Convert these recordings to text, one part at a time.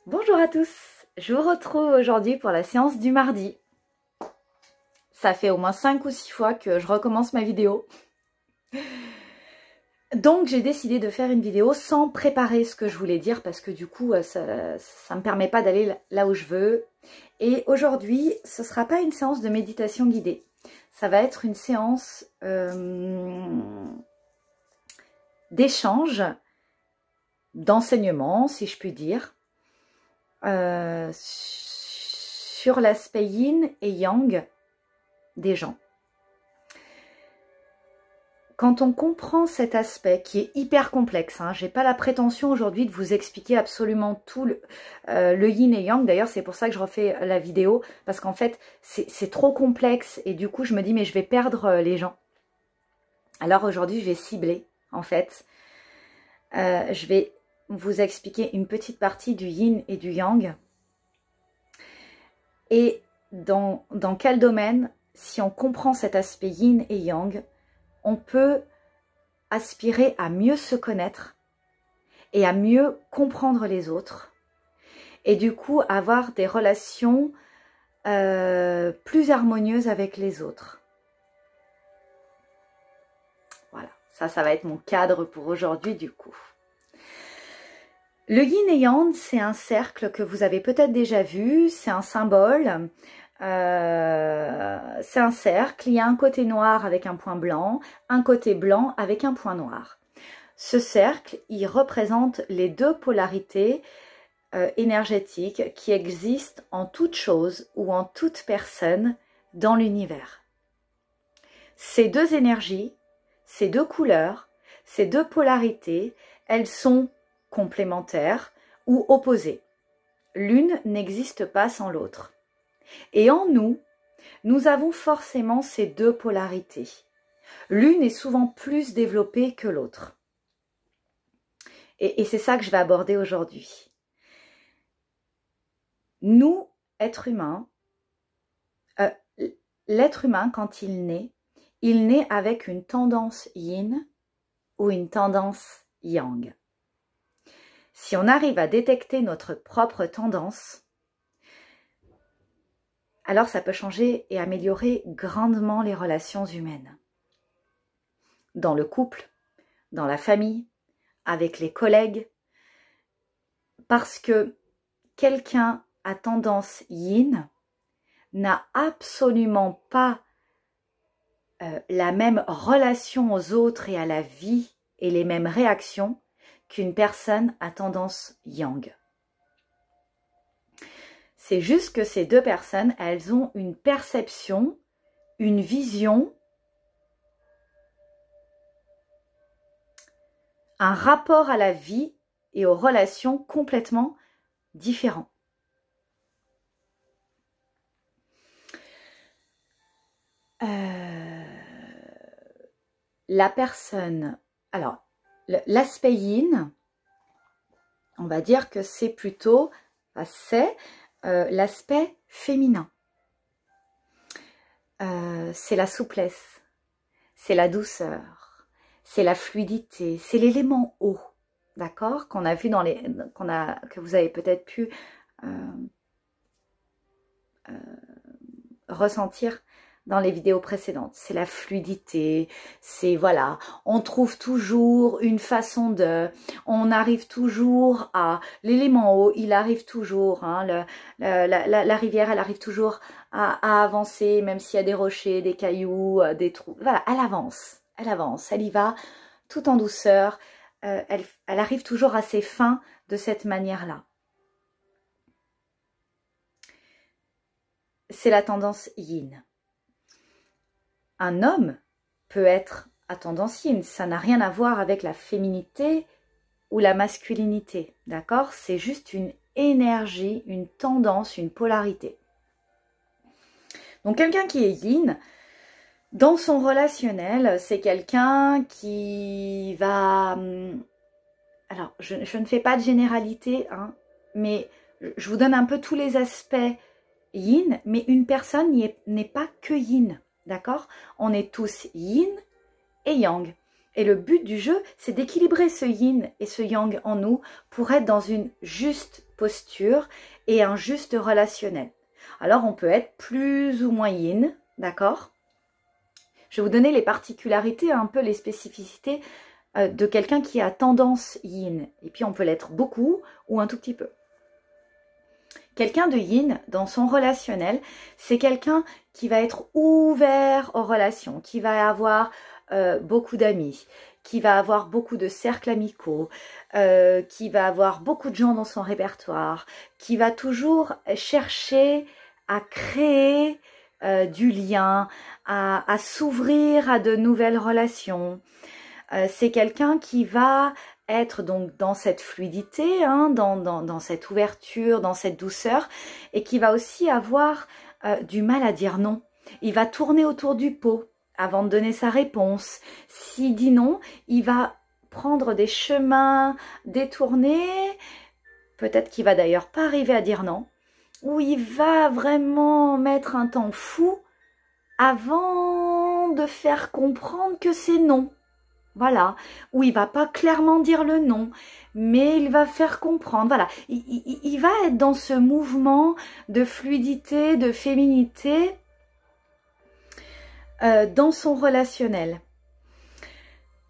Bonjour à tous, je vous retrouve aujourd'hui pour la séance du mardi. Ça fait au moins 5 ou 6 fois que je recommence ma vidéo. Donc j'ai décidé de faire une vidéo sans préparer ce que je voulais dire parce que du coup ça me permet pas d'aller là où je veux. Et aujourd'hui ce sera pas une séance de méditation guidée, ça va être une séance d'échange, d'enseignement si je puis dire. Sur l'aspect yin et yang des gens. Quand on comprend cet aspect qui est hyper complexe, hein, j'ai pas la prétention aujourd'hui de vous expliquer absolument tout le yin et yang, d'ailleurs c'est pour ça que je refais la vidéo, parce qu'en fait c'est trop complexe et du coup je me dis mais je vais perdre les gens. Alors aujourd'hui je vais cibler en fait, je vais vous expliquer une petite partie du yin et du yang. Et dans quel domaine, si on comprend cet aspect yin et yang, on peut aspirer à mieux se connaître et à mieux comprendre les autres. Et du coup, avoir des relations plus harmonieuses avec les autres. Voilà, ça va être mon cadre pour aujourd'hui du coup. Le yin et yang, c'est un cercle que vous avez peut-être déjà vu, c'est un symbole, c'est un cercle, il y a un côté noir avec un point blanc, un côté blanc avec un point noir. Ce cercle, il représente les deux polarités énergétiques qui existent en toute chose ou en toute personne dans l'univers. Ces deux énergies, ces deux couleurs, ces deux polarités, elles sont complémentaires ou opposées. L'une n'existe pas sans l'autre. Et en nous, nous avons forcément ces deux polarités. L'une est souvent plus développée que l'autre. Et c'est ça que je vais aborder aujourd'hui. Nous, êtres humains, l'être humain, quand il naît avec une tendance yin ou une tendance yang. Si on arrive à détecter notre propre tendance, alors ça peut changer et améliorer grandement les relations humaines. Dans le couple, dans la famille, avec les collègues. Parce que quelqu'un à tendance yin n'a absolument pas la même relation aux autres et à la vie et les mêmes réactions qu'une personne à tendance yang. C'est juste que ces deux personnes, elles ont une perception, une vision, un rapport à la vie et aux relations complètement différents. La personne, alors l'aspect yin, on va dire que c'est plutôt, l'aspect féminin. C'est la souplesse, c'est la douceur, c'est la fluidité, c'est l'élément eau, d'accord, qu'on a vu dans les, que vous avez peut-être pu ressentir dans les vidéos précédentes. C'est la fluidité, c'est voilà, on trouve toujours une façon de, on arrive toujours à, l'élément eau, il arrive toujours, hein, la rivière, elle arrive toujours à avancer, même s'il y a des rochers, des cailloux, des trous, voilà, elle avance, elle y va, tout en douceur, elle arrive toujours à ses fins de cette manière-là. C'est la tendance yin. Un homme peut être à tendance yin, ça n'a rien à voir avec la féminité ou la masculinité, d'accord? C'est juste une énergie, une tendance, une polarité. Donc quelqu'un qui est yin, dans son relationnel, c'est quelqu'un qui va... Alors, je ne fais pas de généralité, hein, mais je vous donne un peu tous les aspects yin, mais une personne n'est pas que yin. D'accord? On est tous yin et yang. Et le but du jeu, c'est d'équilibrer ce yin et ce yang en nous pour être dans une juste posture et un juste relationnel. Alors, on peut être plus ou moins yin, d'accord? Je vais vous donner les particularités, un peu les spécificités de quelqu'un qui a tendance yin. Et puis, on peut l'être beaucoup ou un tout petit peu. Quelqu'un de yin, dans son relationnel, c'est quelqu'un qui va être ouvert aux relations, qui va avoir beaucoup d'amis, qui va avoir beaucoup de cercles amicaux, qui va avoir beaucoup de gens dans son répertoire, qui va toujours chercher à créer du lien, à s'ouvrir à de nouvelles relations. C'est quelqu'un qui va être donc dans cette fluidité, hein, dans cette ouverture, dans cette douceur, et qui va aussi avoir du mal à dire non. Il va tourner autour du pot avant de donner sa réponse. S'il dit non, il va prendre des chemins détournés, peut-être qu'il va d'ailleurs pas arriver à dire non, où il va vraiment mettre un temps fou avant de faire comprendre que c'est non. Voilà, où il va pas clairement dire le non, mais il va faire comprendre. Voilà, il va être dans ce mouvement de fluidité, de féminité dans son relationnel.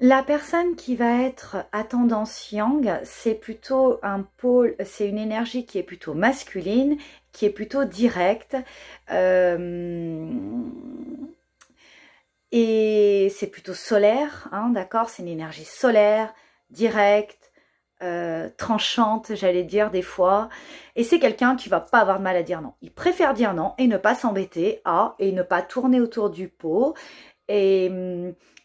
La personne qui va être à tendance yang, c'est plutôt un pôle, c'est une énergie qui est plutôt masculine, qui est plutôt directe. Et c'est plutôt solaire, hein, d'accord? C'est une énergie solaire, directe, tranchante, j'allais dire des fois. Et c'est quelqu'un qui va pas avoir de mal à dire non. Il préfère dire non et ne pas s'embêter et ne pas tourner autour du pot. Et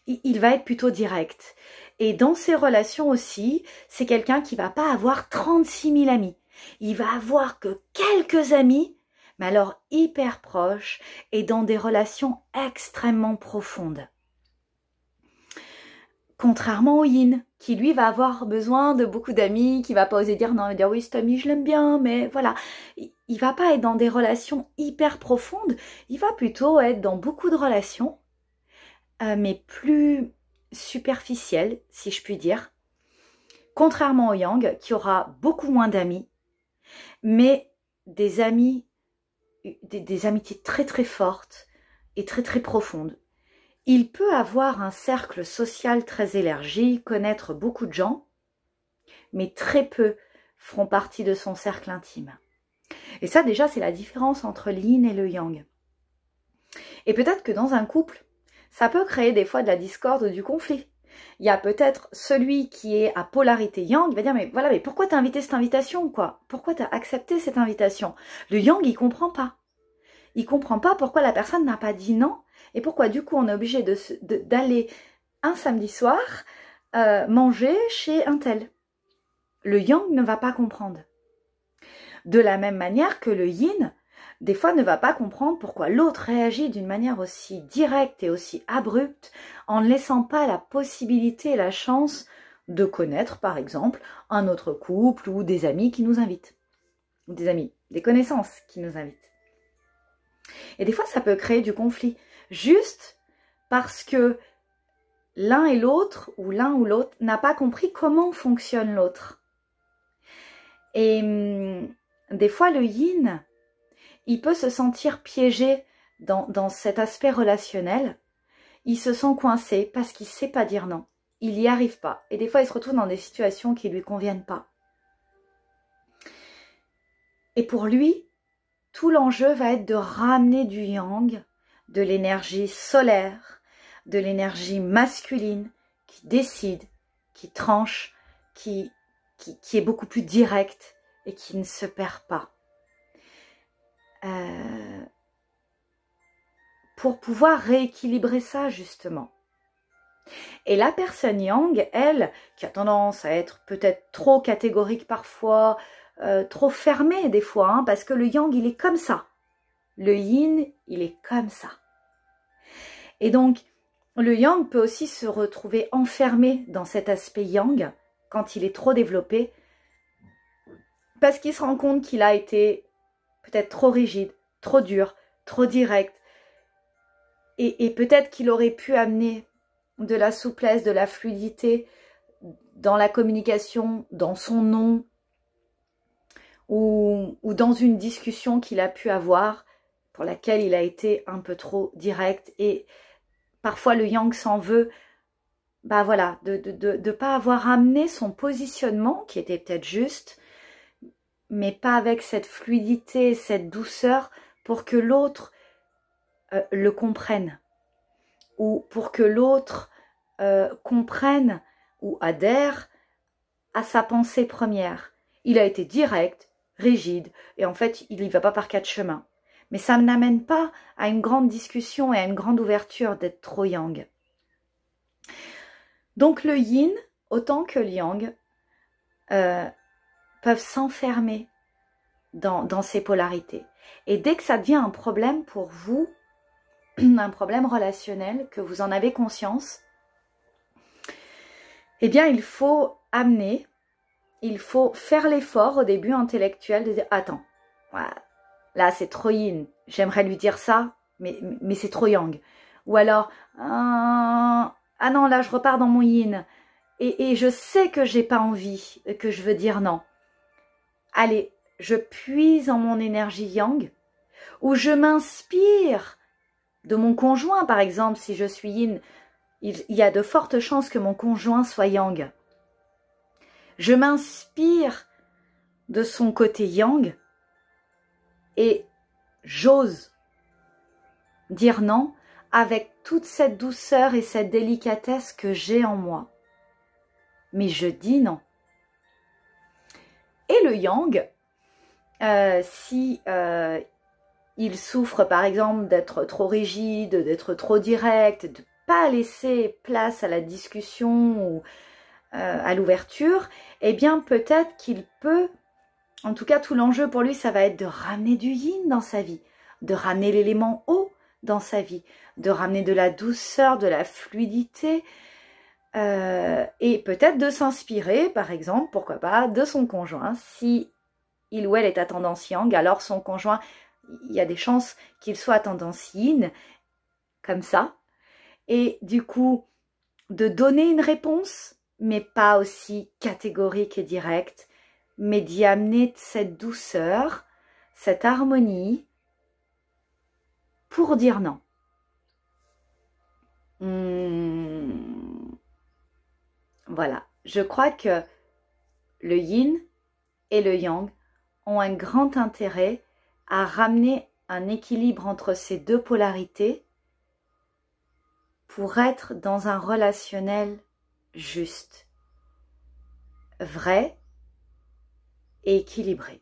il va être plutôt direct. Et dans ses relations aussi, c'est quelqu'un qui va pas avoir 36 000 amis. Il va avoir que quelques amis, mais alors hyper proches et dans des relations extrêmement profondes. Contrairement au yin, qui lui va avoir besoin de beaucoup d'amis, qui va pas oser dire non, il va dire oui, cet ami je l'aime bien, mais voilà. Il va pas être dans des relations hyper profondes, il va plutôt être dans beaucoup de relations, mais plus superficielles, si je puis dire. Contrairement au yang, qui aura beaucoup moins d'amis, mais des amis, des amitiés très très fortes et très très profondes. Il peut avoir un cercle social très élargi, connaître beaucoup de gens, mais très peu feront partie de son cercle intime. Et ça déjà c'est la différence entre le yin et le yang. Et peut-être que dans un couple, ça peut créer des fois de la discorde ou du conflit. Il y a peut-être celui qui est à polarité yang, il va dire mais voilà, mais pourquoi t'as invité cette invitation quoi? Pourquoi t'as accepté cette invitation? Le yang il comprend pas. Il comprend pas pourquoi la personne n'a pas dit non et pourquoi du coup on est obligé d'aller un samedi soir manger chez un tel. Le yang ne va pas comprendre. De la même manière que le yin, des fois ne va pas comprendre pourquoi l'autre réagit d'une manière aussi directe et aussi abrupte en ne laissant pas la possibilité et la chance de connaître par exemple un autre couple ou des amis qui nous invitent. Ou des amis, des connaissances qui nous invitent. Et des fois ça peut créer du conflit, juste parce que l'un et l'autre ou l'un ou l'autre n'a pas compris comment fonctionne l'autre. Et des fois le yin, il peut se sentir piégé dans cet aspect relationnel. Il se sent coincé parce qu'il ne sait pas dire non. Il n'y arrive pas. Et des fois, il se retrouve dans des situations qui ne lui conviennent pas. Et pour lui, tout l'enjeu va être de ramener du yang, de l'énergie solaire, de l'énergie masculine qui décide, qui tranche, qui est beaucoup plus directe et qui ne se perd pas. Pour pouvoir rééquilibrer ça justement. Et la personne yang, elle, qui a tendance à être peut-être trop catégorique parfois, trop fermée des fois, hein, parce que le yang il est comme ça. Le yin il est comme ça. Et donc le yang peut aussi se retrouver enfermé dans cet aspect yang quand il est trop développé, parce qu'il se rend compte qu'il a été peut-être trop rigide, trop dur, trop direct. Et peut-être qu'il aurait pu amener de la souplesse, de la fluidité dans la communication, dans son nom, ou dans une discussion qu'il a pu avoir, pour laquelle il a été un peu trop direct, et parfois le yang s'en veut, bah voilà, de pas avoir amené son positionnement, qui était peut-être juste, mais pas avec cette fluidité, cette douceur, pour que l'autre le comprenne, ou pour que l'autre comprenne ou adhère à sa pensée première. Il a été direct, rigide, et en fait, il n'y va pas par quatre chemins. Mais ça ne n'amène pas à une grande discussion et à une grande ouverture d'être trop yang. Donc le yin, autant que le yang, peuvent s'enfermer dans ces polarités. Et dès que ça devient un problème pour vous, un problème relationnel, que vous en avez conscience, eh bien il faut amener, il faut faire l'effort au début intellectuel de dire « Attends, voilà, là c'est trop yin, j'aimerais lui dire ça, mais c'est trop yang. » Ou alors « Ah non, là je repars dans mon yin et je sais que j'ai pas envie, que je veux dire non. Allez, je puise en mon énergie yang ou je m'inspire de mon conjoint, par exemple, si je suis yin, il y a de fortes chances que mon conjoint soit yang. Je m'inspire de son côté yang et j'ose dire non avec toute cette douceur et cette délicatesse que j'ai en moi. Mais je dis non. Et le yang, si il souffre par exemple d'être trop rigide, d'être trop direct, de ne pas laisser place à la discussion ou à l'ouverture, eh bien peut-être qu'il peut, en tout cas tout l'enjeu pour lui, ça va être de ramener du yin dans sa vie, de ramener l'élément eau dans sa vie, de ramener de la douceur, de la fluidité, et peut-être de s'inspirer, par exemple, pourquoi pas, de son conjoint. Si il ou elle est à tendance yang, alors son conjoint, il y a des chances qu'il soit à tendance yin, comme ça. Et du coup, de donner une réponse, mais pas aussi catégorique et directe, mais d'y amener cette douceur, cette harmonie, pour dire non. Voilà, je crois que le yin et le yang ont un grand intérêt à ramener un équilibre entre ces deux polarités pour être dans un relationnel juste, vrai et équilibré.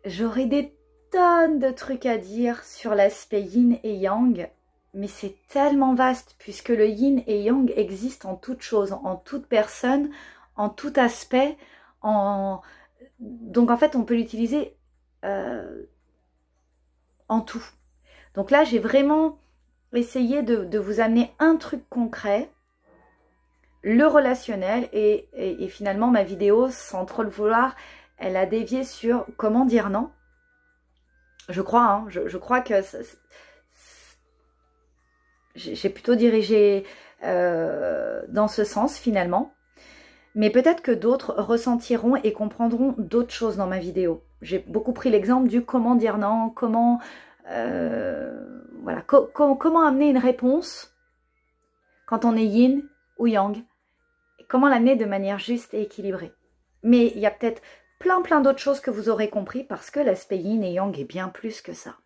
J'aurais des tonnes de trucs à dire sur l'aspect yin et yang, mais c'est tellement vaste puisque le yin et yang existent en toute chose, en toute personne, en tout aspect. Donc en fait, on peut l'utiliser en tout. Donc là, j'ai vraiment essayé de vous amener un truc concret, le relationnel, et finalement ma vidéo, sans trop le vouloir, elle a dévié sur comment dire non. Je crois, hein, je crois que j'ai plutôt dirigé dans ce sens finalement. Mais peut-être que d'autres ressentiront et comprendront d'autres choses dans ma vidéo. J'ai beaucoup pris l'exemple du comment dire non, comment, voilà, comment amener une réponse quand on est yin ou yang. Et comment l'amener de manière juste et équilibrée. Mais il y a peut-être plein d'autres choses que vous aurez compris parce que l'aspect yin et yang est bien plus que ça.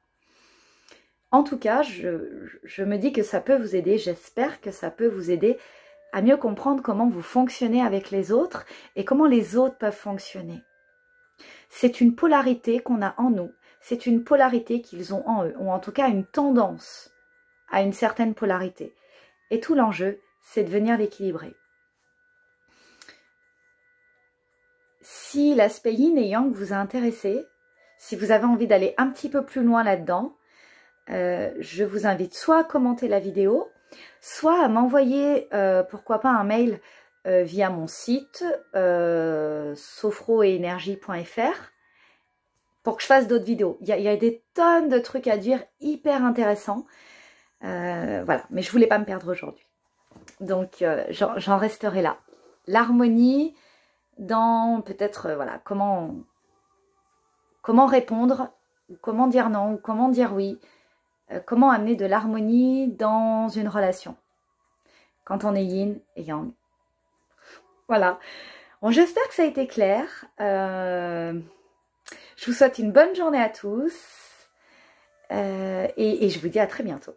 En tout cas, je me dis que ça peut vous aider, j'espère que ça peut vous aider à mieux comprendre comment vous fonctionnez avec les autres et comment les autres peuvent fonctionner. C'est une polarité qu'on a en nous, c'est une polarité qu'ils ont en eux, ou en tout cas une tendance à une certaine polarité. Et tout l'enjeu, c'est de venir l'équilibrer. Si l'aspect yin et yang vous a intéressé, si vous avez envie d'aller un petit peu plus loin là-dedans, je vous invite soit à commenter la vidéo, soit à m'envoyer, pourquoi pas, un mail via mon site sophroenergie.fr pour que je fasse d'autres vidéos. Il y a des tonnes de trucs à dire hyper intéressants. Voilà, mais je voulais pas me perdre aujourd'hui. Donc, j'en resterai là. L'harmonie dans peut-être, voilà, comment répondre, ou comment dire non, ou comment dire oui, comment amener de l'harmonie dans une relation. Quand on est yin et yang. Voilà. Bon, j'espère que ça a été clair. Je vous souhaite une bonne journée à tous. Et je vous dis à très bientôt.